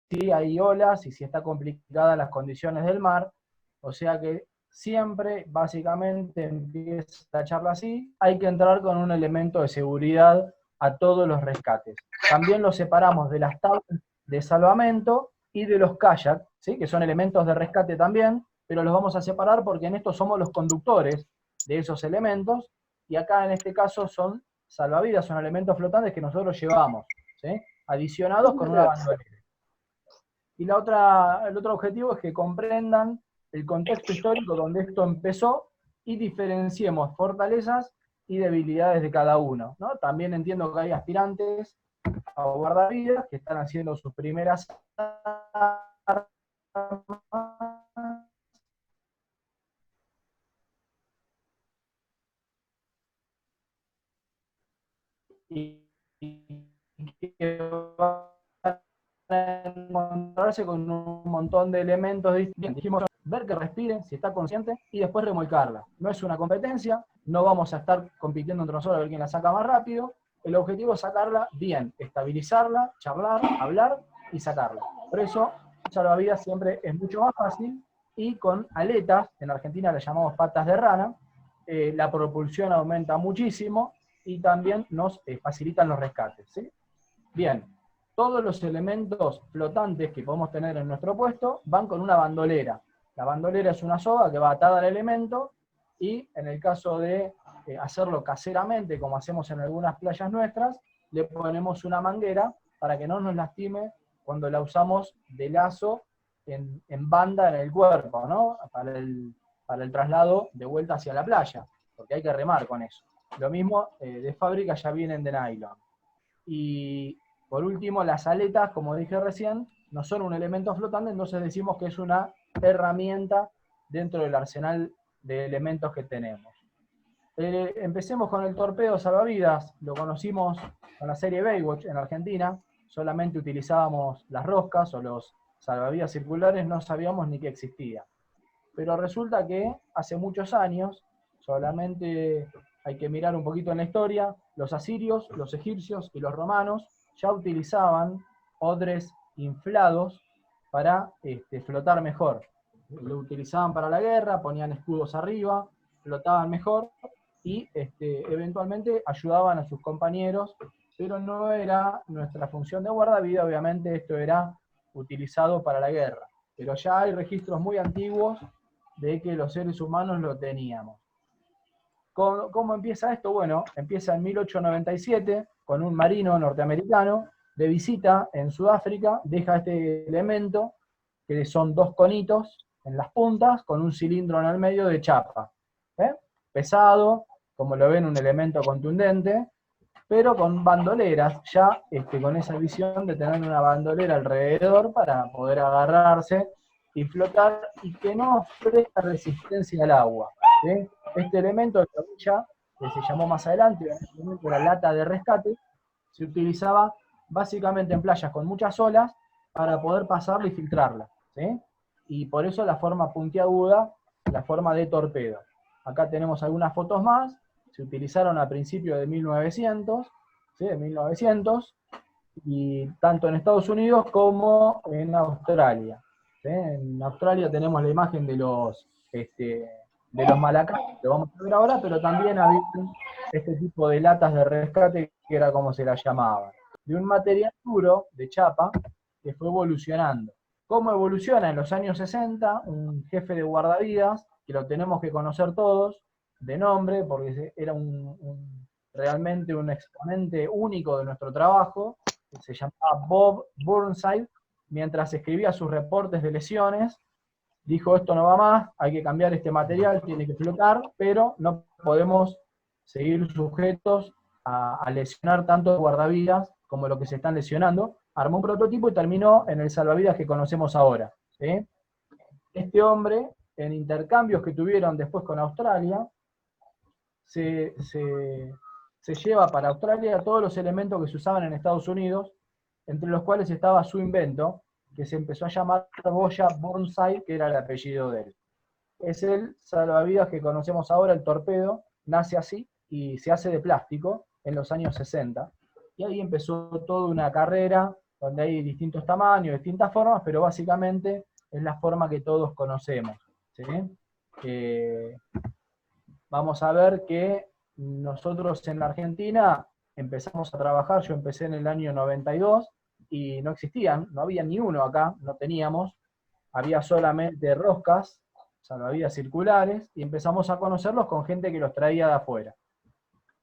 si hay olas y si está complicada las condiciones del mar. O sea que siempre, básicamente, empieza la charla así, hay que entrar con un elemento de seguridad a todos los rescates. También los separamos de las tablas de salvamento y de los kayaks, ¿sí? Que son elementos de rescate también, pero los vamos a separar porque en esto somos los conductores de esos elementos, y acá en este caso son salvavidas, son elementos flotantes que nosotros llevamos, ¿sí? Adicionados con una bandolera. Y el otro objetivo es que comprendan el contexto histórico donde esto empezó y diferenciemos fortalezas y debilidades de cada uno, ¿no? También entiendo que hay aspirantes a guardavidas que están haciendo sus primeras armas y que van a encontrarse con un montón de elementos distintos. Dijimos, ver que respire, si está consciente, y después remolcarla. No es una competencia, no vamos a estar compitiendo entre nosotros a ver quién la saca más rápido. El objetivo es sacarla bien, estabilizarla, charlar, hablar y sacarla. Por eso, salvavidas siempre es mucho más fácil, y con aletas, en Argentina le llamamos patas de rana, la propulsión aumenta muchísimo y también nos facilitan los rescates, ¿sí? Bien, todos los elementos flotantes que podemos tener en nuestro puesto van con una bandolera. La bandolera es una soga que va atada al elemento, y en el caso de hacerlo caseramente, como hacemos en algunas playas nuestras, le ponemos una manguera para que no nos lastime cuando la usamos de lazo en banda en el cuerpo, ¿no? Para el traslado de vuelta hacia la playa, porque hay que remar con eso. Lo mismo de fábrica ya vienen de nylon. Y por último, las aletas, como dije recién, no son un elemento flotante, entonces decimos que es una herramienta dentro del arsenal de elementos que tenemos. Empecemos con el torpedo salvavidas. Lo conocimos con la serie Baywatch en Argentina. Solamente utilizábamos las roscas o los salvavidas circulares, no sabíamos ni que existía. Pero resulta que hace muchos años, solamente hay que mirar un poquito en la historia, los asirios, los egipcios y los romanos ya utilizaban odres inflados para flotar mejor. Lo utilizaban para la guerra, ponían escudos arriba, flotaban mejor y eventualmente ayudaban a sus compañeros, pero no era nuestra función de guardavidas, obviamente esto era utilizado para la guerra. Pero ya hay registros muy antiguos de que los seres humanos lo teníamos. ¿Cómo empieza esto? Bueno, empieza en 1897 con un marino norteamericano de visita en Sudáfrica, deja este elemento, que son dos conitos en las puntas con un cilindro en el medio de chapa. Pesado, como lo ven, un elemento contundente, pero con bandoleras, ya con esa visión de tener una bandolera alrededor para poder agarrarse y flotar, y que no ofrezca resistencia al agua, ¿sí? Este elemento de cabilla, que se llamó más adelante, en este momento la lata de rescate, se utilizaba básicamente en playas con muchas olas para poder pasarla y filtrarla, ¿sí? Y por eso la forma puntiaguda, la forma de torpedo. Acá tenemos algunas fotos más. Se utilizaron a principios de 1900, ¿sí? De 1900, y tanto en Estados Unidos como en Australia, ¿sí? En Australia tenemos la imagen de los malacas, lo vamos a ver ahora, pero también había este tipo de latas de rescate, que era como se las llamaba, de un material duro, de chapa, que fue evolucionando. ¿Cómo evoluciona? En los años 60, un jefe de guardavidas, que lo tenemos que conocer todos, de nombre, porque era realmente un exponente único de nuestro trabajo, que se llamaba Bob Burnside. Mientras escribía sus reportes de lesiones, dijo: esto no va más, hay que cambiar este material, tiene que flotar, pero no podemos seguir sujetos a lesionar tanto guardavidas como lo que se están lesionando. Armó un prototipo y terminó en el salvavidas que conocemos ahora, ¿sí? Este hombre, en intercambios que tuvieron después con Australia, se lleva para Australia todos los elementos que se usaban en Estados Unidos, entre los cuales estaba su invento, que se empezó a llamar Boya Burnside, que era el apellido de él. Es el salvavidas que conocemos ahora, el torpedo, nace así y se hace de plástico en los años 60. Y ahí empezó toda una carrera donde hay distintos tamaños, distintas formas, pero básicamente es la forma que todos conocemos, ¿sí? Vamos a ver que nosotros en la Argentina empezamos a trabajar, yo empecé en el año 92, y no existían, no había ni uno acá, no teníamos, había solamente roscas, salvavidas circulares, y empezamos a conocerlos con gente que los traía de afuera.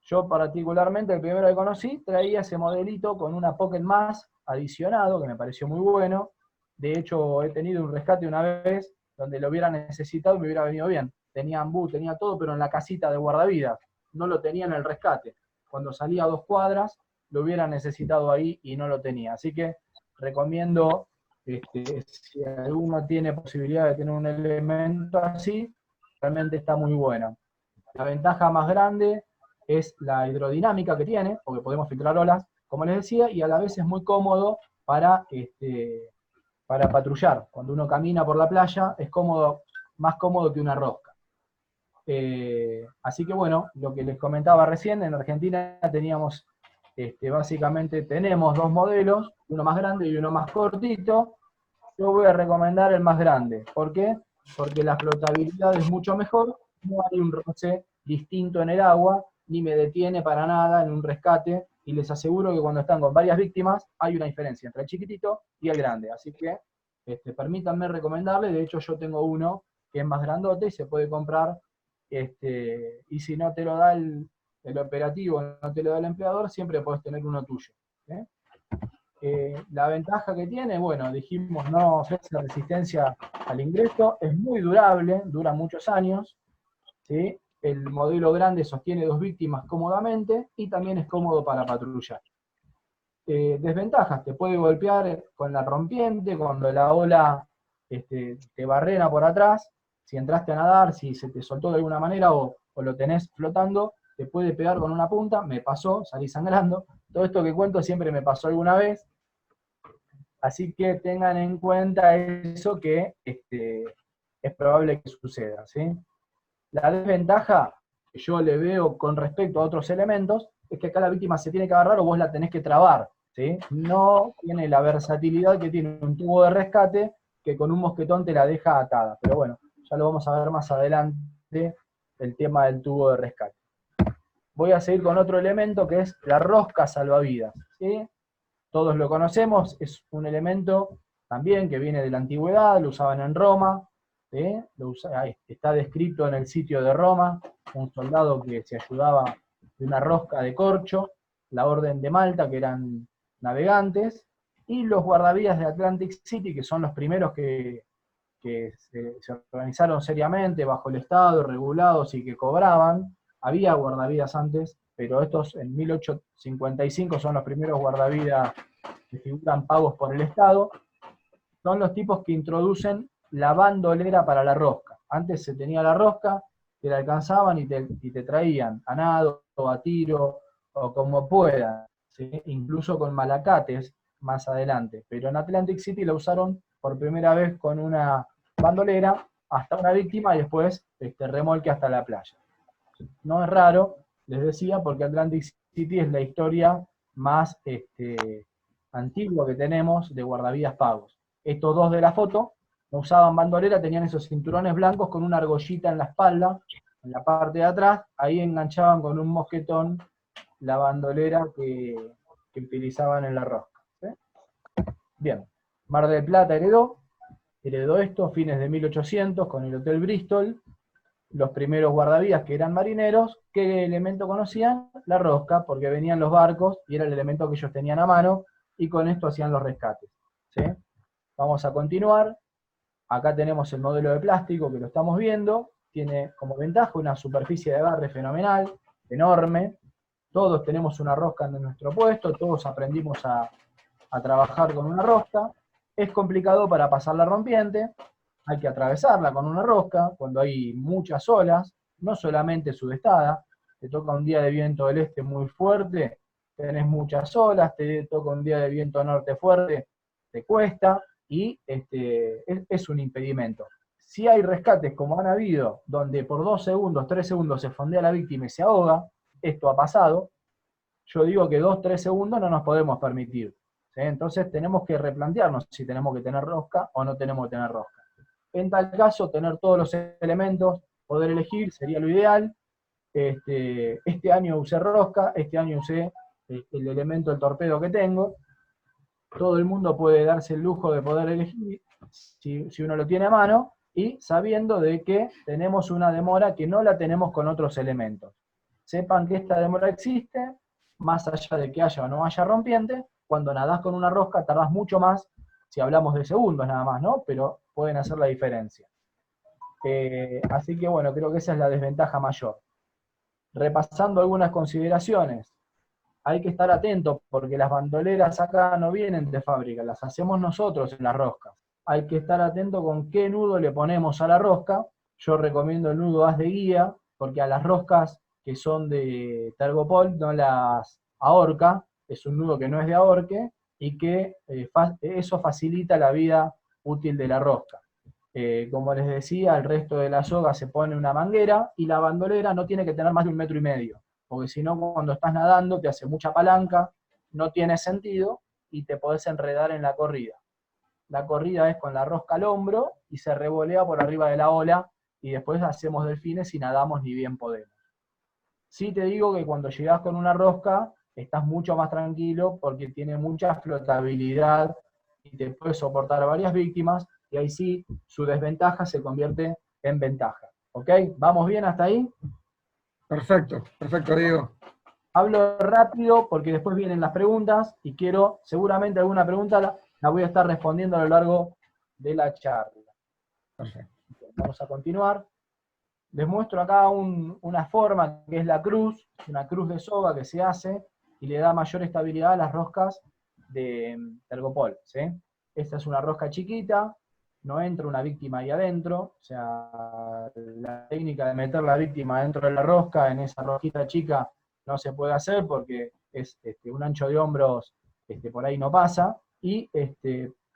Yo particularmente, el primero que conocí, traía ese modelito con una Pocket más adicionado, que me pareció muy bueno. De hecho, he tenido un rescate una vez, donde lo hubiera necesitado y me hubiera venido bien. Tenía ambú, tenía todo, pero en la casita de guardavidas. No lo tenía en el rescate. Cuando salía a 2 cuadras, lo hubiera necesitado ahí y no lo tenía. Así que recomiendo, si alguno tiene posibilidad de tener un elemento así, realmente está muy bueno. La ventaja más grande es la hidrodinámica que tiene, porque podemos filtrar olas, como les decía, y a la vez es muy cómodo para patrullar. Cuando uno camina por la playa, es cómodo, más cómodo que una rosca. Así que bueno, lo que les comentaba recién, en Argentina teníamos, básicamente tenemos 2 modelos, uno más grande y uno más cortito. Yo voy a recomendar el más grande. ¿Por qué? Porque la flotabilidad es mucho mejor, no hay un roce distinto en el agua, ni me detiene para nada en un rescate, y les aseguro que cuando están con varias víctimas hay una diferencia entre el chiquitito y el grande. Así que permítanme recomendarle, de hecho yo tengo uno que es más grandote y se puede comprar, y si no te lo da el operativo, no te lo da el empleador, siempre puedes tener uno tuyo. La ventaja que tiene, bueno, dijimos, no ofrece resistencia al ingreso, es muy durable, dura muchos años, ¿sí? El modelo grande sostiene 2 víctimas cómodamente y también es cómodo para patrullar. Desventajas, te puede golpear con la rompiente, cuando la ola te barrena por atrás, si entraste a nadar, si se te soltó de alguna manera o lo tenés flotando, te puede pegar con una punta, me pasó, salí sangrando. Todo esto que cuento siempre me pasó alguna vez, así que tengan en cuenta eso, que es probable que suceda, ¿sí? La desventaja que yo le veo con respecto a otros elementos es que acá la víctima se tiene que agarrar o vos la tenés que trabar, ¿sí? No tiene la versatilidad que tiene un tubo de rescate, que con un mosquetón te la deja atada. Pero bueno, ya lo vamos a ver más adelante, el tema del tubo de rescate. Voy a seguir con otro elemento que es la rosca salvavidas, ¿sí? Todos lo conocemos, es un elemento también que viene de la antigüedad, lo usaban en Roma, ¿sí? Está descrito en el sitio de Roma, un soldado que se ayudaba de una rosca de corcho, la Orden de Malta, que eran navegantes, y los guardavidas de Atlantic City, que son los primeros que se organizaron seriamente bajo el Estado, regulados y que cobraban. Había guardavidas antes, pero estos en 1855 son los primeros guardavidas que figuran pagos por el Estado. Son los tipos que introducen la bandolera para la rosca. Antes se tenía la rosca, te la alcanzaban y te traían a nado o a tiro o como puedan, ¿sí? Incluso con malacates más adelante. Pero en Atlantic City la usaron por primera vez con una bandolera hasta una víctima y después remolque hasta la playa. No es raro, les decía, porque Atlantic City es la historia más antigua que tenemos de guardavidas pagos. Estos 2 de la foto no usaban bandolera, tenían esos cinturones blancos con una argollita en la espalda, en la parte de atrás, ahí enganchaban con un mosquetón la bandolera que utilizaban en la rosca, ¿sí? Bien, Mar del Plata heredó esto, fines de 1800, con el Hotel Bristol. Los primeros guardavidas, que eran marineros, ¿qué elemento conocían? La rosca, porque venían los barcos y era el elemento que ellos tenían a mano, y con esto hacían los rescates, ¿sí? Vamos a continuar. Acá tenemos el modelo de plástico que lo estamos viendo, tiene como ventaja una superficie de agarre fenomenal, enorme. Todos tenemos una rosca en nuestro puesto, todos aprendimos a trabajar con una rosca. Es complicado para pasar la rompiente, hay que atravesarla con una rosca cuando hay muchas olas, no solamente sudestada, te toca un día de viento del este muy fuerte, tenés muchas olas, te toca un día de viento norte fuerte, te cuesta, y es un impedimento. Si hay rescates como han habido, donde por 2 segundos, 3 segundos se fondea la víctima y se ahoga, esto ha pasado, yo digo que 2, 3 segundos no nos podemos permitir, ¿sí? Entonces tenemos que replantearnos si tenemos que tener rosca o no tenemos que tener rosca. En tal caso, tener todos los elementos, poder elegir, sería lo ideal. Este año usé rosca, este año usé el elemento del torpedo que tengo. Todo el mundo puede darse el lujo de poder elegir si uno lo tiene a mano, y sabiendo de que tenemos una demora que no la tenemos con otros elementos. Sepan que esta demora existe, más allá de que haya o no haya rompiente. Cuando nadás con una rosca tardás mucho más, si hablamos de segundos nada más, ¿no? Pero pueden hacer la diferencia. Así que bueno, creo que esa es la desventaja mayor. Repasando algunas consideraciones, hay que estar atento porque las bandoleras acá no vienen de fábrica, las hacemos nosotros en las roscas. Hay que estar atento con qué nudo le ponemos a la rosca. Yo recomiendo el nudo haz de guía, porque a las roscas que son de Tergopol no las ahorca, es un nudo que no es de ahorque, y que eso facilita la vida útil de la rosca. Como les decía, el resto de la soga se pone una manguera, y la bandolera no tiene que tener más de 1,5 metros, porque si no, cuando estás nadando te hace mucha palanca, no tiene sentido, y te podés enredar en la corrida. La corrida es con la rosca al hombro, y se revolea por arriba de la ola, y después hacemos delfines y nadamos ni bien podemos. Sí te digo que cuando llegás con una rosca, estás mucho más tranquilo, porque tiene mucha flotabilidad, y te puede soportar varias víctimas, y ahí sí, su desventaja se convierte en ventaja. ¿Ok? ¿Vamos bien hasta ahí? Perfecto, perfecto, Diego. Hablo rápido porque después vienen las preguntas, y quiero, seguramente alguna pregunta la voy a estar respondiendo a lo largo de la charla. Perfecto. Vamos a continuar. Les muestro acá una forma que es la cruz, una cruz de soga que se hace y le da mayor estabilidad a las roscas de Tergopol, ¿sí? Esta es una rosca chiquita, no entra una víctima ahí adentro, o sea, la técnica de meter la víctima dentro de la rosca, en esa rosquita chica, no se puede hacer porque es un ancho de hombros, por ahí no pasa, y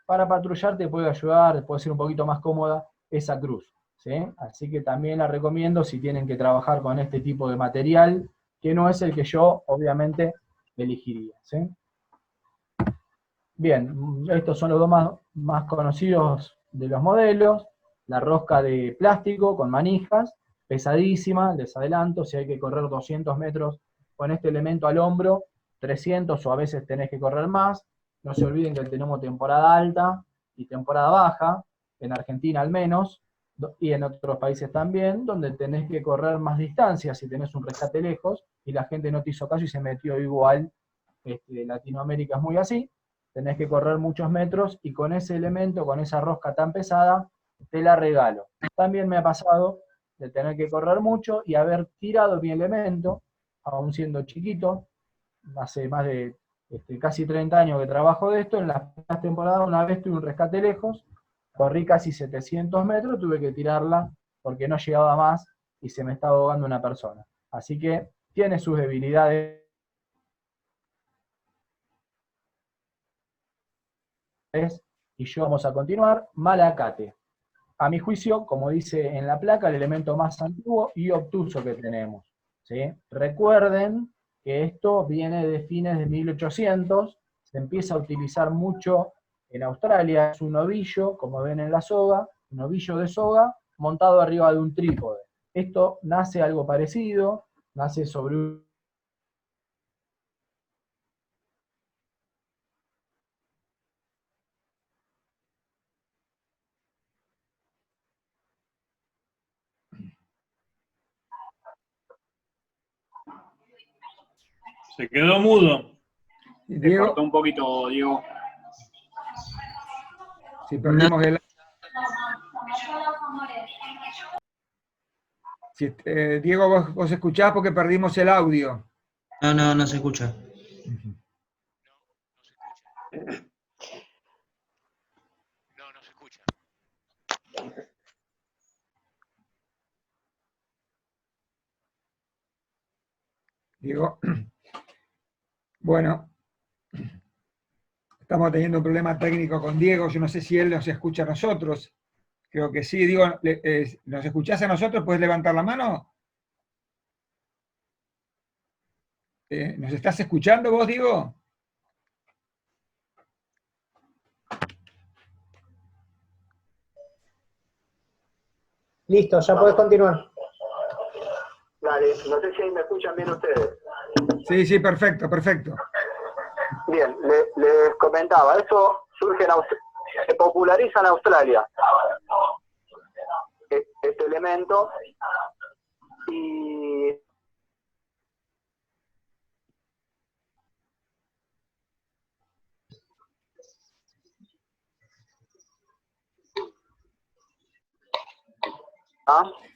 para patrullar te puede ayudar, puede ser un poquito más cómoda esa cruz, ¿sí? Así que también la recomiendo si tienen que trabajar con este tipo de material, que no es el que yo, obviamente, elegiría, ¿sí? Bien, estos son los dos más conocidos de los modelos. La rosca de plástico con manijas, pesadísima, les adelanto, si hay que correr 200 metros con este elemento al hombro, 300 o a veces tenés que correr más. No se olviden que tenemos temporada alta y temporada baja, en Argentina al menos, y en otros países también, donde tenés que correr más distancia si tenés un rescate lejos, y la gente no te hizo caso y se metió igual. Latinoamérica es muy así, tenés que correr muchos metros, y con ese elemento, con esa rosca tan pesada, te la regalo. También me ha pasado de tener que correr mucho y haber tirado mi elemento, aún siendo chiquito, hace más de casi 30 años que trabajo de esto. En las temporadas una vez tuve un rescate lejos, corrí casi 700 metros, tuve que tirarla porque no llegaba más y se me estaba ahogando una persona. Así que tiene sus debilidades, y yo vamos a continuar. Malacate. A mi juicio, como dice en la placa, el elemento más antiguo y obtuso que tenemos, ¿sí? Recuerden que esto viene de fines de 1800, se empieza a utilizar mucho en Australia, es un ovillo, como ven en la soga, un ovillo de soga montado arriba de un trípode. Esto nace algo parecido, nace sobre un... Se quedó mudo. Se Diego, cortó un poquito, Diego. si perdimos el... Si, Diego, vos escuchás porque perdimos el audio. No se escucha. No se escucha. Diego, bueno, estamos teniendo un problema técnico con Diego. Yo no sé si él nos escucha a nosotros. Creo que sí. Diego, ¿nos escuchás a nosotros? ¿Puedes levantar la mano? ¿Nos estás escuchando vos, Diego? Listo, ya podés continuar. Dale, no sé si ahí me escuchan bien ustedes. Sí, sí, perfecto, perfecto. Bien, les comentaba, eso surge en Australia, se populariza en Australia, este elemento, y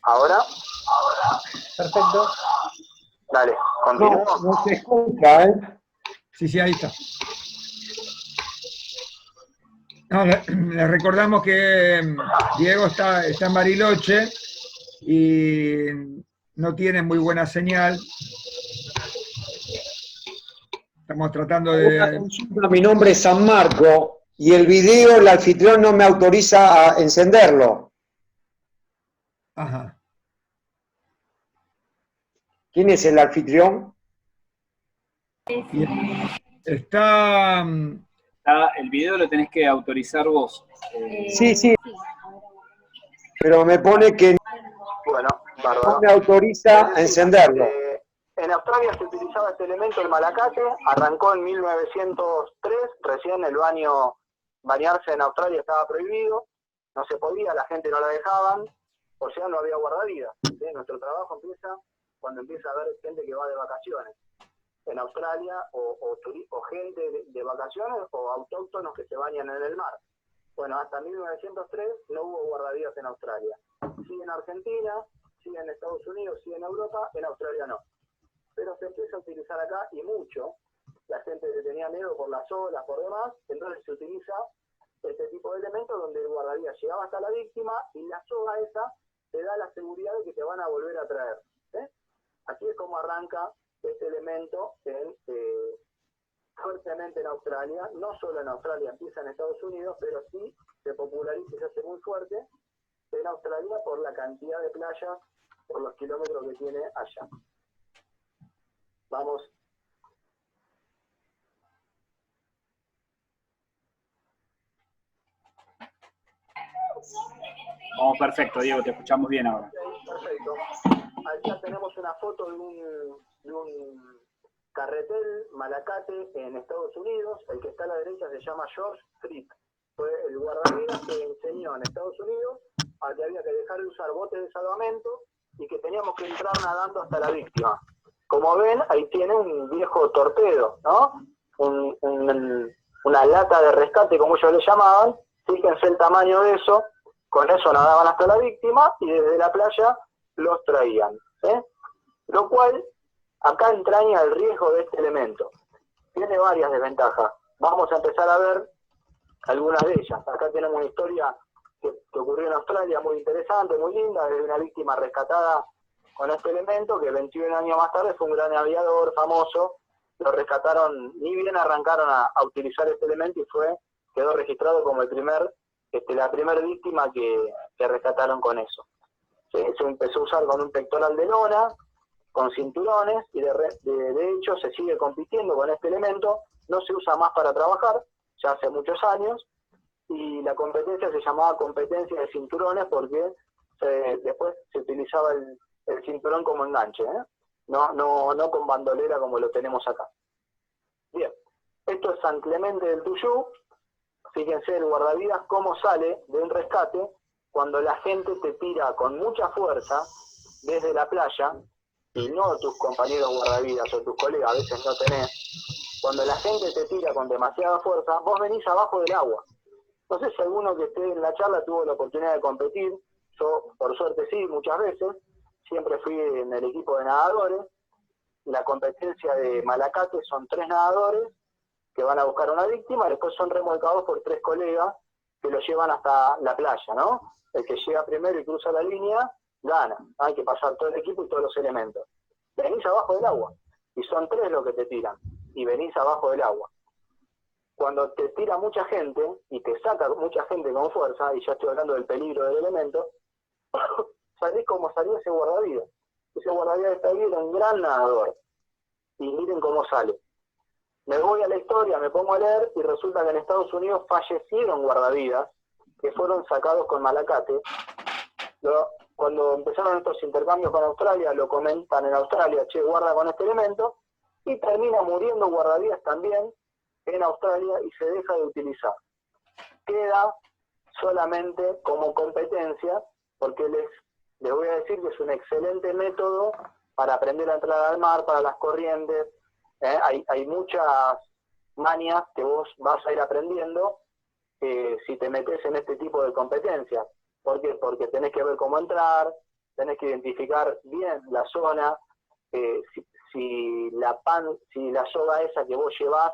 ¿ahora? Perfecto. Dale, continúo. No se escucha, ¿eh? Sí, sí, ahí está. No, le recordamos que Diego está en Bariloche y no tiene muy buena señal. Estamos tratando Una de... consulta, mi nombre es San Marco y el video, el anfitrión no me autoriza a encenderlo. Ajá. ¿Quién es el anfitrión? Bien. Está... El video lo tenés que autorizar vos. Sí, sí, pero me pone que Bueno, no bárbaro. me autoriza a encenderlo. En Australia se utilizaba este elemento, el malacate, arrancó en 1903, recién el bañarse en Australia estaba prohibido, no se podía, la gente no la dejaban, o sea, no había guardavidas. ¿Sí? Nuestro trabajo empieza cuando empieza a haber gente que va de vacaciones en Australia, o gente de vacaciones, o autóctonos que se bañan en el mar. Bueno, hasta 1903 no hubo guardavidas en Australia. Sí en Argentina, sí en Estados Unidos, sí en Europa, en Australia no. Pero se empieza a utilizar acá, y mucho. La gente que tenía miedo por las olas, por demás, entonces se utiliza este tipo de elementos donde el guardavidas llegaba hasta la víctima y la soga esa te da la seguridad de que te van a volver a traer. ¿Eh? Así es como arranca este elemento fuertemente en Australia, no solo en Australia, empieza en Estados Unidos, pero sí se populariza y se hace muy fuerte en Australia por la cantidad de playas, por los kilómetros que tiene allá. Vamos. Vamos, perfecto, Diego, te escuchamos bien ahora. Perfecto. Allá tenemos una foto de un carretel malacate en Estados Unidos. El que está a la derecha se llama George Street. Fue el guardavidas que enseñó en Estados Unidos a que había que dejar de usar botes de salvamento y que teníamos que entrar nadando hasta la víctima. Como ven, ahí tiene un viejo torpedo, ¿no? Una lata de rescate, como ellos le llamaban. Fíjense el tamaño de eso. Con eso nadaban hasta la víctima y desde la playa los traían. Lo cual acá entraña el riesgo de este elemento. Tiene varias desventajas. Vamos a empezar a ver algunas de ellas. Acá tenemos una historia que ocurrió en Australia muy interesante, muy linda, de una víctima rescatada con este elemento, que 21 años más tarde fue un gran aviador famoso. Lo rescataron, ni bien arrancaron a utilizar este elemento y quedó registrado como la primera víctima que rescataron con eso. Se empezó a usar con un pectoral de lona, con cinturones, y de hecho se sigue compitiendo con este elemento. No se usa más para trabajar, ya hace muchos años, y la competencia se llamaba competencia de cinturones porque después se utilizaba el cinturón como enganche, no con bandolera como lo tenemos acá. Bien, esto es San Clemente del Tuyú. Fíjense el guardavidas cómo sale de un rescate cuando la gente te tira con mucha fuerza desde la playa, y no tus compañeros guardavidas o tus colegas, a veces no tenés. Cuando la gente te tira con demasiada fuerza, vos venís abajo del agua. No sé si alguno que esté en la charla tuvo la oportunidad de competir. Yo, por suerte, sí, muchas veces. Siempre fui en el equipo de nadadores. La competencia de malacate son 3 nadadores que van a buscar a una víctima, y después son remolcados por 3 colegas que lo llevan hasta la playa, ¿no? El que llega primero y cruza la línea, gana. Hay que pasar todo el equipo y todos los elementos. Venís abajo del agua, y son 3 los que te tiran, y venís abajo del agua. Cuando te tira mucha gente, y te saca mucha gente con fuerza, y ya estoy hablando del peligro del elemento, salís como salió ese guardavidas. Ese guardavidas está ahí, era un gran nadador. Y miren cómo sale. Me voy a la historia, me pongo a leer, y resulta que en Estados Unidos fallecieron guardavidas que fueron sacados con malacate. cuando empezaron estos intercambios con Australia, lo comentan en Australia, che, guarda con este elemento, y termina muriendo guardavidas también en Australia y se deja de utilizar. Queda solamente como competencia, porque les voy a decir que es un excelente método para aprender a entrar al mar, para las corrientes. Hay muchas manias que vos vas a ir aprendiendo si te metes en este tipo de competencias. ¿Por qué? Porque tenés que ver cómo entrar, tenés que identificar bien la zona, si la soga esa que vos llevás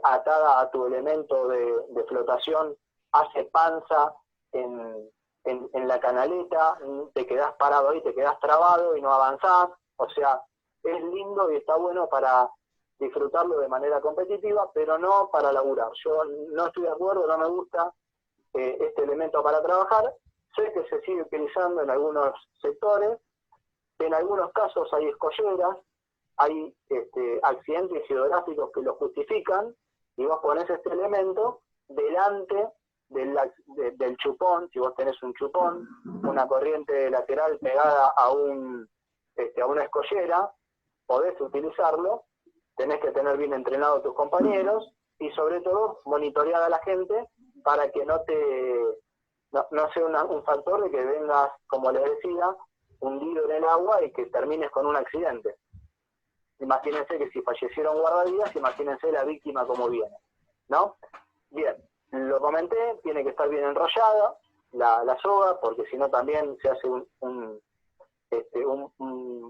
atada a tu elemento de flotación hace panza en la canaleta, te quedás parado ahí, te quedás trabado y no avanzás. O sea, es lindo y está bueno para disfrutarlo de manera competitiva, pero no para laburar. Yo no estoy de acuerdo, no me gusta este elemento para trabajar. Sé que se sigue utilizando en algunos sectores, en algunos casos hay escolleras, hay accidentes hidrográficos que lo justifican, y vos ponés este elemento delante del chupón. Si vos tenés un chupón, una corriente lateral pegada a una escollera, podés utilizarlo. Tenés que tener bien entrenados tus compañeros y sobre todo monitorear a la gente para que no sea un factor de que vengas, como les decía, hundido en el agua y que termines con un accidente. Imagínense que si fallecieron guardavidas, imagínense la víctima como viene, ¿no? Bien, lo comenté, tiene que estar bien enrollada la soga, porque si no también se hace un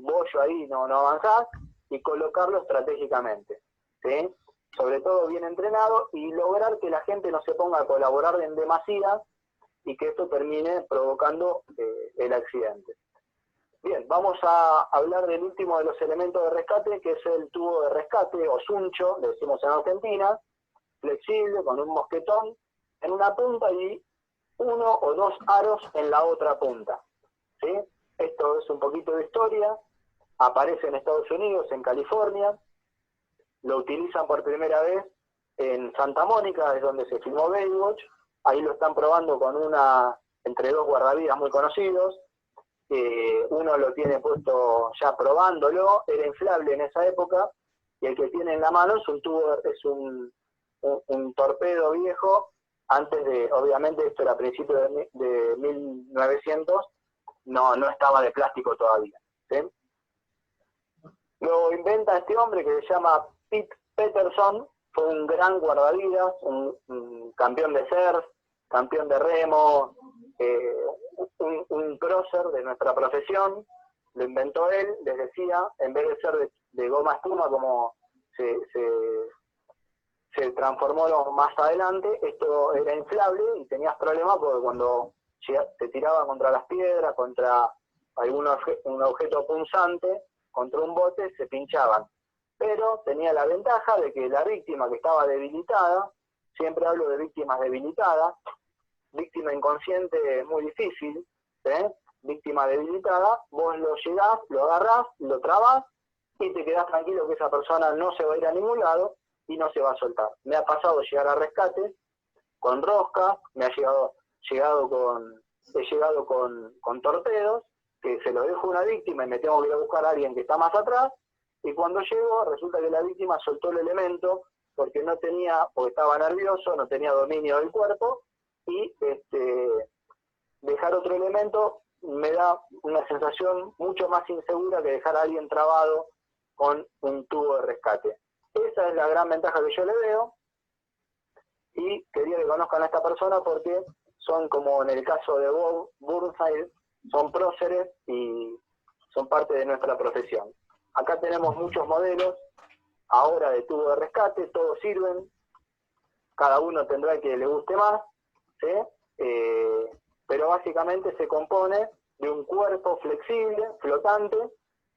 bollo ahí, no avanzás, y colocarlo estratégicamente, ¿sí? Sobre todo bien entrenado, y lograr que la gente no se ponga a colaborar en demasía y que esto termine provocando el accidente. Bien, vamos a hablar del último de los elementos de rescate, que es el tubo de rescate, o suncho, le decimos en Argentina, flexible, con un mosquetón en una punta y 1 o 2 aros en la otra punta, ¿sí? Esto es un poquito de historia. Aparece en Estados Unidos, en California, lo utilizan por primera vez en Santa Mónica, es donde se filmó Baywatch. Ahí lo están probando con entre 2 guardavidas muy conocidos. Uno lo tiene puesto ya probándolo, era inflable en esa época, y el que tiene en la mano es un tubo, es un torpedo viejo. Antes de, obviamente esto era a principios de 1900, no estaba de plástico todavía, ¿sí? Lo inventa este hombre que se llama Pete Peterson, fue un gran guardavidas, un campeón de surf, campeón de remo, un prócer de nuestra profesión. Lo inventó él, les decía, en vez de ser de goma espuma como se transformó más adelante, esto era inflable y tenías problemas porque cuando te tiraba contra las piedras, contra un objeto punzante, contra un bote, se pinchaban. Pero tenía la ventaja de que la víctima que estaba debilitada, siempre hablo de víctimas debilitadas, víctima inconsciente es muy difícil, víctima debilitada, vos lo llegás, lo agarrás, lo trabás y te quedás tranquilo que esa persona no se va a ir a ningún lado y no se va a soltar. Me ha pasado llegar a rescate con rosca, he llegado con torpedos, que se lo dejo a una víctima y me tengo que ir a buscar a alguien que está más atrás, y cuando llego resulta que la víctima soltó el elemento porque estaba nervioso, no tenía dominio del cuerpo, y dejar otro elemento me da una sensación mucho más insegura que dejar a alguien trabado con un tubo de rescate. Esa es la gran ventaja que yo le veo, y quería que conozcan a esta persona porque son, como en el caso de Bob Burnside, son próceres y son parte de nuestra profesión. Acá tenemos muchos modelos ahora de tubo de rescate, todos sirven, cada uno tendrá el que le guste más, ¿sí? Pero básicamente se compone de un cuerpo flexible, flotante,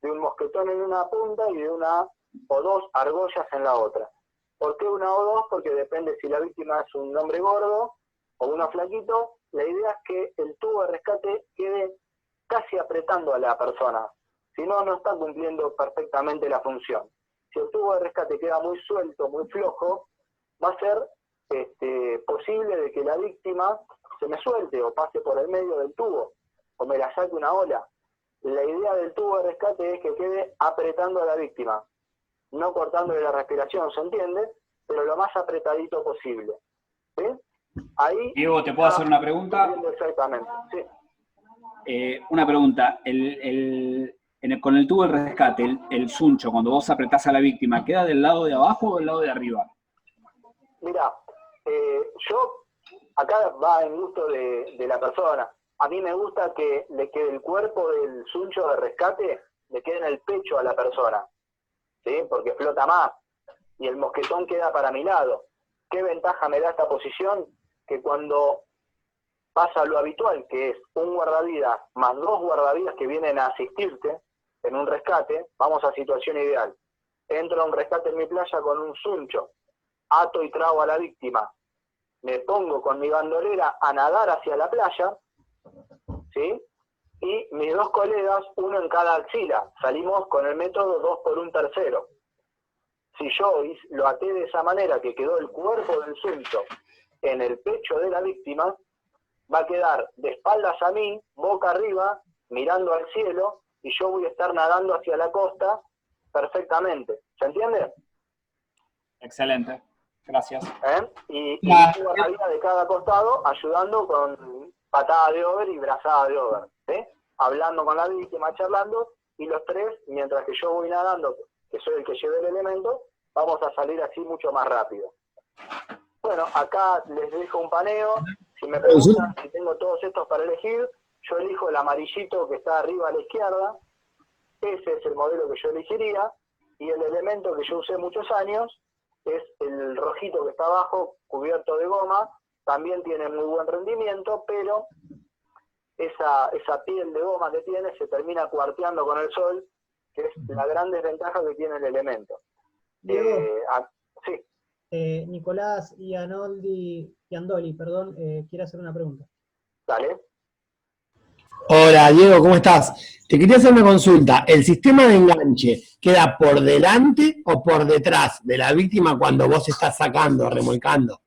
de un mosquetón en una punta y de 1 o 2 argollas en la otra. ¿Por qué 1 o 2? Porque depende si la víctima es un hombre gordo o uno flaquito. La idea es que el tubo de rescate quede casi apretando a la persona, si no, no está cumpliendo perfectamente la función. Si el tubo de rescate queda muy suelto, muy flojo, va a ser posible de que la víctima se me suelte o pase por el medio del tubo. o me la saque una ola. La idea del tubo de rescate es que quede apretando a la víctima, no cortándole la respiración, ¿se entiende? Pero lo más apretadito posible. ¿Sí? Ahí. Diego, ¿te puedo hacer una pregunta? Exactamente, sí. Una pregunta. Con el tubo de rescate, el suncho, cuando vos apretás a la víctima, ¿queda del lado de abajo o del lado de arriba? Mira, yo, acá va en gusto de la persona. A mí me gusta que le quede el cuerpo del suncho de rescate, le quede en el pecho a la persona, ¿sí? Porque flota más y el mosquetón queda para mi lado. ¿Qué ventaja me da esta posición? Que cuando pasa lo habitual, que es un guardavidas más 2 guardavidas que vienen a asistirte en un rescate, vamos a situación ideal. Entro a un rescate en mi playa con un suncho, ato y trago a la víctima, me pongo con mi bandolera a nadar hacia la playa, ¿sí? Y mis 2 colegas, uno en cada axila, salimos con el método 2 por 1 tercero. Si yo lo até de esa manera, que quedó el cuerpo del suncho en el pecho de la víctima, va a quedar de espaldas a mí, boca arriba, mirando al cielo, y yo voy a estar nadando hacia la costa perfectamente. ¿Se entiende? Excelente, gracias. Y una vida de cada costado, ayudando con patada de over y brazada de over, ¿sí? Hablando con la víctima, charlando, y los 3, mientras que yo voy nadando, que soy el que lleve el elemento, vamos a salir así mucho más rápido. Bueno, acá les dejo un paneo. Si me preguntan si tengo todos estos para elegir, yo elijo el amarillito que está arriba a la izquierda. Ese es el modelo que yo elegiría. Y el elemento que yo usé muchos años es el rojito que está abajo, cubierto de goma. También tiene muy buen rendimiento, pero esa piel de goma que tiene se termina cuarteando con el sol, que es la gran desventaja que tiene el elemento. Diego, sí. Nicolás Iandoli, quiere hacer una pregunta. Dale. Hola Diego, ¿cómo estás? Te quería hacer una consulta. ¿El sistema de enganche queda por delante o por detrás de la víctima cuando vos estás sacando, remolcando?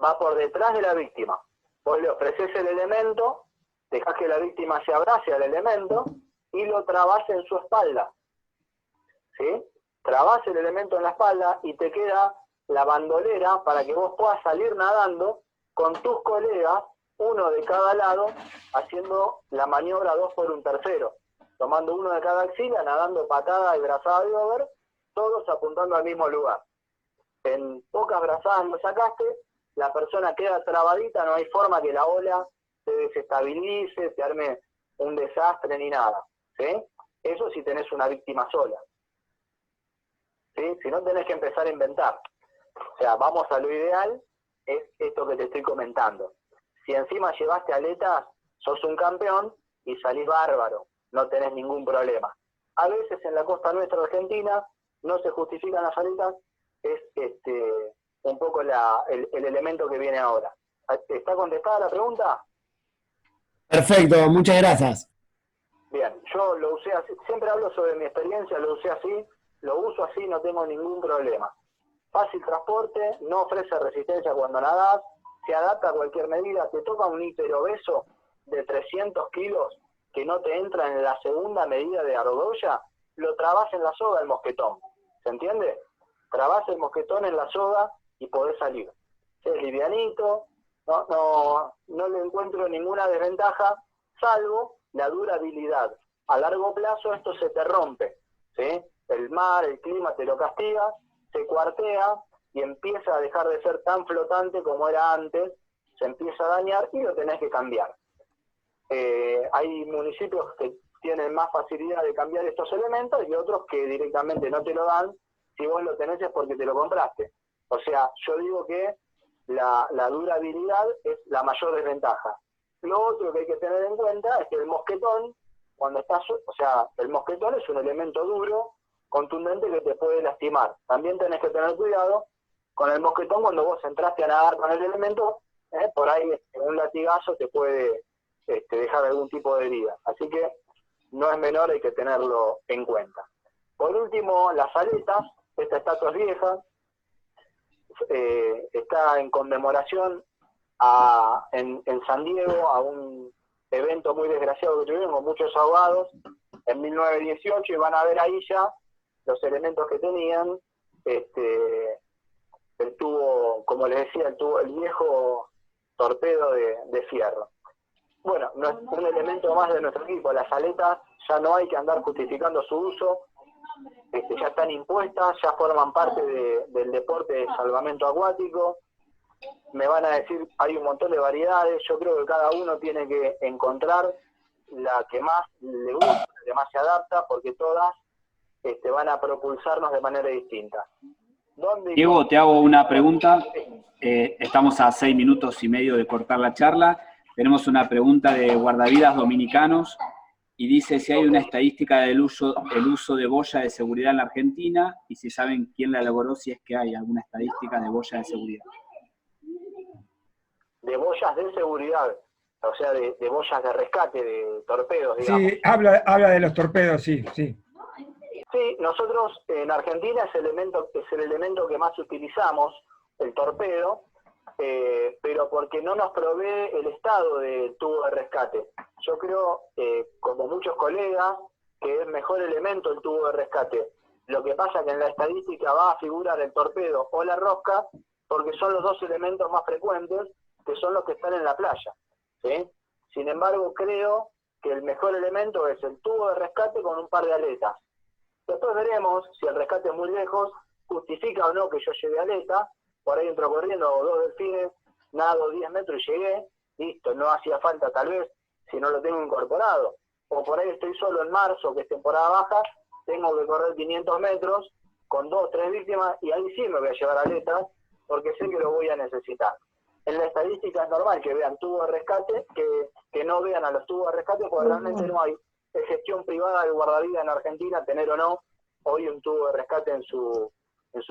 Va por detrás de la víctima. Vos le ofreces el elemento, dejás que la víctima se abrace al elemento y lo trabás en su espalda. ¿Sí? Trabás el elemento en la espalda y te queda la bandolera para que vos puedas salir nadando con tus colegas, uno de cada lado, haciendo la maniobra 2 por 1 tercero, tomando uno de cada axila, nadando patada y brazada de over, todos apuntando al mismo lugar. En pocas brazadas lo sacaste, la persona queda trabadita, no hay forma que la ola se desestabilice, se arme un desastre ni nada, ¿sí? Eso si tenés una víctima sola, ¿sí? Si no, tenés que empezar a inventar. O sea, vamos a lo ideal, es esto que te estoy comentando. Si encima llevaste aletas, sos un campeón y salís bárbaro, no tenés ningún problema. A veces en la costa nuestra Argentina no se justifican las aletas, es un poco el elemento que viene ahora. ¿Está contestada la pregunta? Perfecto, muchas gracias. Bien, yo lo usé así, siempre hablo sobre mi experiencia, lo usé así, lo uso así, no tengo ningún problema. Fácil transporte, no ofrece resistencia cuando nadás, se adapta a cualquier medida. Te toca un hiperobeso de 300 kilos que no te entra en la segunda medida de argolla, lo trabás en la soga el mosquetón. ¿Se entiende? Trabás el mosquetón en la soga y podés salir. Es livianito, no le encuentro ninguna desventaja, salvo la durabilidad. A largo plazo esto se te rompe, ¿sí? El mar, el clima te lo castiga, se cuartea y empieza a dejar de ser tan flotante como era antes, se empieza a dañar y lo tenés que cambiar. Hay municipios que tienen más facilidad de cambiar estos elementos y otros que directamente no te lo dan. Si vos lo tenés es porque te lo compraste. O sea, yo digo que la durabilidad es la mayor desventaja. Lo otro que hay que tener en cuenta es que el mosquetón, el mosquetón es un elemento duro, contundente, que te puede lastimar. También tenés que tener cuidado con el mosquetón cuando vos entraste a nadar con el elemento, por ahí un latigazo te puede dejar algún tipo de herida. Así que no es menor, hay que tenerlo en cuenta. Por último, las aletas. Esta estatua es vieja, está en conmemoración en San Diego a un evento muy desgraciado que tuvieron, con muchos ahogados, en 1918, y van a ver ahí ya los elementos que tenían, el tubo, como les decía, el viejo torpedo de fierro. Bueno, no es un elemento más de nuestro equipo. Las aletas ya no hay que andar justificando su uso, ya están impuestas, ya forman parte del deporte de salvamento acuático. Me van a decir, hay un montón de variedades. Yo creo que cada uno tiene que encontrar la que más le gusta, la que más se adapta, porque todas van a propulsarnos de manera distinta. Diego, te hago una pregunta. Estamos a 6 minutos y medio de cortar la charla. Tenemos una pregunta de guardavidas dominicanos y dice si hay una estadística del uso de boya de seguridad en la Argentina y si saben quién la elaboró, si es que hay alguna estadística de boya de seguridad. De boyas de seguridad, o sea, de boyas de rescate, de torpedos, digamos. Sí, habla de los torpedos, sí. Sí, nosotros en Argentina es el elemento que más utilizamos, el torpedo, pero porque no nos provee el estado del tubo de rescate. Yo creo, como muchos colegas, que es mejor elemento el tubo de rescate. Lo que pasa es que en la estadística va a figurar el torpedo o la rosca, porque son los dos elementos más frecuentes, que son los que están en la playa, ¿sí? Sin embargo, creo que el mejor elemento es el tubo de rescate con un par de aletas. Después veremos si el rescate es muy lejos, justifica o no que yo lleve aleta. Por ahí entro corriendo, hago 2 delfines, nado 10 metros y llegué, listo, no hacía falta tal vez si no lo tengo incorporado. O por ahí estoy solo en marzo, que es temporada baja, tengo que correr 500 metros con 2 o 3 víctimas, y ahí sí me voy a llevar aletas, porque sé que lo voy a necesitar. En la estadística es normal que vean tubos de rescate, que no vean a los tubos de rescate, porque realmente no hay gestión privada del guardavidas en Argentina, tener o no hoy un tubo de rescate en su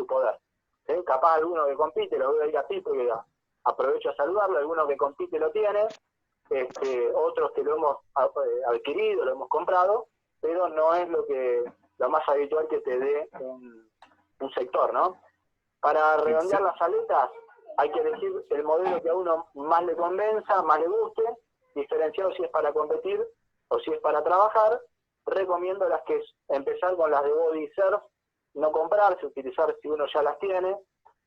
poder. ¿Sí? Capaz alguno que compite, lo veo ahí a Pipo y aprovecho a saludarlo, alguno que compite lo tiene, otros que lo hemos adquirido, lo hemos comprado, pero no es lo más habitual que te dé un sector, ¿no? Para redondear las aletas, hay que elegir el modelo que a uno más le convenza, más le guste, diferenciado si es para competir o si es para trabajar. Recomiendo empezar con las de body surf, no comprarse, utilizar si uno ya las tiene,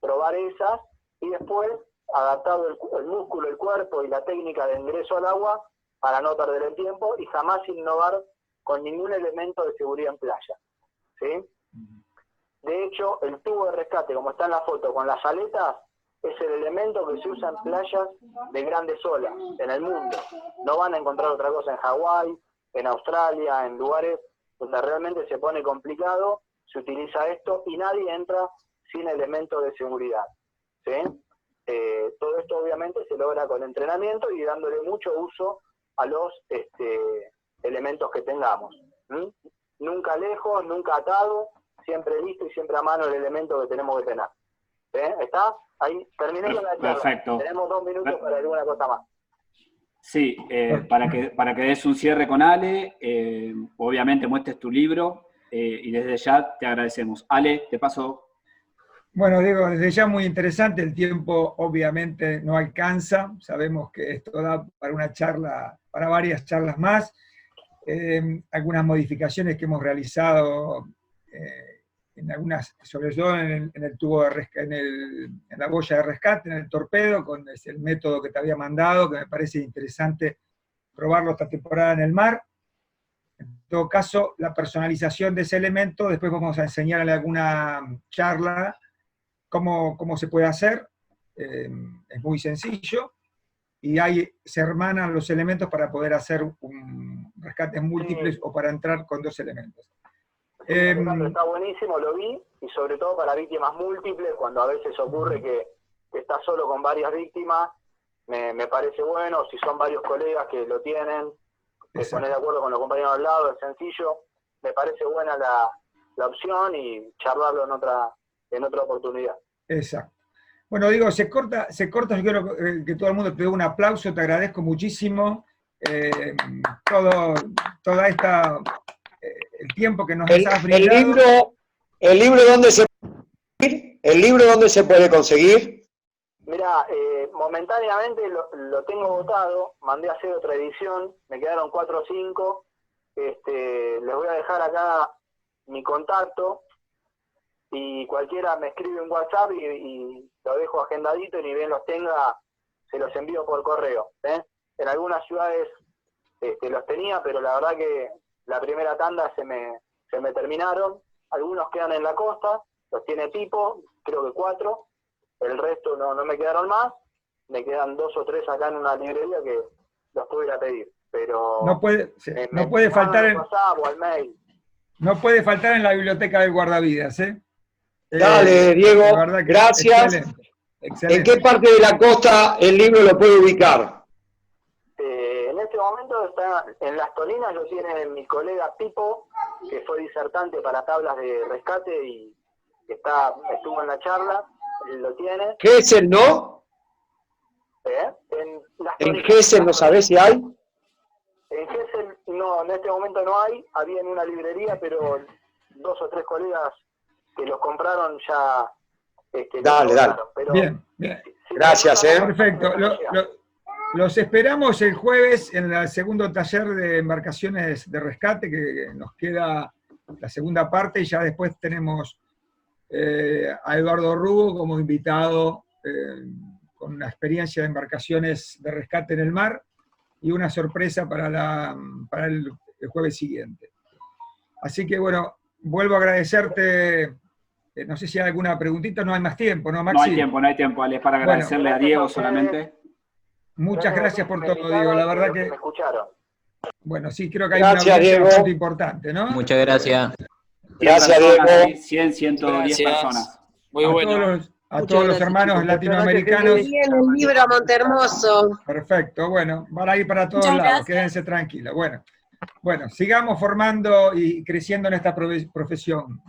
probar esas, y después, adaptado el músculo, el cuerpo y la técnica de ingreso al agua, para no perder el tiempo, y jamás innovar con ningún elemento de seguridad en playa, ¿sí? De hecho, el tubo de rescate, como está en la foto, con las aletas, es el elemento que se usa en playas de grandes olas, en el mundo. No van a encontrar otra cosa en Hawái, en Australia, en lugares donde realmente se pone complicado, se utiliza esto y nadie entra sin elementos de seguridad, ¿sí? Todo esto obviamente se logra con entrenamiento y dándole mucho uso a los elementos que tengamos. Nunca lejos, nunca atado, siempre listo y siempre a mano el elemento que tenemos que tener. ¿Está? Ahí terminé con la charla. Perfecto. Tenemos 2 minutos para alguna cosa más. Sí, para que des un cierre con Ale, obviamente muestres tu libro, y desde ya te agradecemos. Ale, te paso. Bueno, Diego, desde ya muy interesante, el tiempo obviamente no alcanza, sabemos que esto da para una charla, para varias charlas más, algunas modificaciones que hemos realizado en algunas, sobre todo en el tubo de rescate, en la boya de rescate, en el torpedo, con el método que te había mandado, que me parece interesante probarlo esta temporada en el mar. En todo caso, la personalización de ese elemento, después vamos a enseñarle alguna charla cómo se puede hacer, es muy sencillo, y ahí se hermanan los elementos para poder hacer rescates múltiples o para entrar con 2 elementos. Está buenísimo, lo vi, y sobre todo para víctimas múltiples, cuando a veces ocurre que estás solo con varias víctimas, me parece bueno. Si son varios colegas que lo tienen, te pones de acuerdo con los compañeros al lado, es sencillo. Me parece buena la opción y charlarlo en otra oportunidad. Exacto. Bueno, digo, se corta, yo quiero que todo el mundo te dé un aplauso, te agradezco muchísimo toda esta... el tiempo que nos has brindado. ¿El libro dónde se puede conseguir? Mirá, momentáneamente lo tengo votado, mandé a hacer otra edición, me quedaron 4 o 5. Les voy a dejar acá mi contacto y cualquiera me escribe un WhatsApp y lo dejo agendadito y ni bien los tenga, se los envío por correo. En algunas ciudades los tenía, pero la verdad que la primera tanda se me terminaron. Algunos quedan en la costa, los tiene Pipo, creo que 4. El resto no me quedaron más. Me quedan 2 o 3 acá en una librería que los pudiera pedir. Pero no puede faltar al WhatsApp o al mail. No puede faltar en la biblioteca del guardavidas, ¿eh? Dale, Diego, la verdad que gracias. Excelente. ¿En qué parte de la costa el libro lo puede ubicar? En este momento está en Las Tolinas, lo tiene mi colega Pipo, que fue disertante para tablas de rescate y estuvo en la charla, él lo tiene. Gesell, ¿no? En Gesell, ¿no sabés si hay? En Gesell no, en este momento no hay, había en una librería, pero 2 o 3 colegas que los compraron ya... Dale. Pero, bien. Gracias, Perfecto. Los esperamos el jueves en el segundo taller de embarcaciones de rescate, que nos queda la segunda parte, y ya después tenemos a Eduardo Rubo como invitado con una experiencia de embarcaciones de rescate en el mar, y una sorpresa para el jueves siguiente. Así que bueno, vuelvo a agradecerte. No sé si hay alguna preguntita, no hay más tiempo, ¿no, Maxi? No hay tiempo, Ale, para agradecerle a Diego solamente. Muchas gracias por todo, Diego, la verdad que... Me escucharon. Bueno, sí, creo que hay Gracias, una audiencia Diego. bastante importante, ¿no? Muchas gracias. Gracias, personas, Diego. 100, 110 Gracias. personas. Muy bueno. A todos los hermanos chicos. latinoamericanos. Bien, el libro Montehermoso. Perfecto, bueno, van a ir para todos Muchas lados, gracias. quédense tranquilos. Bueno, sigamos formando y creciendo en esta profesión.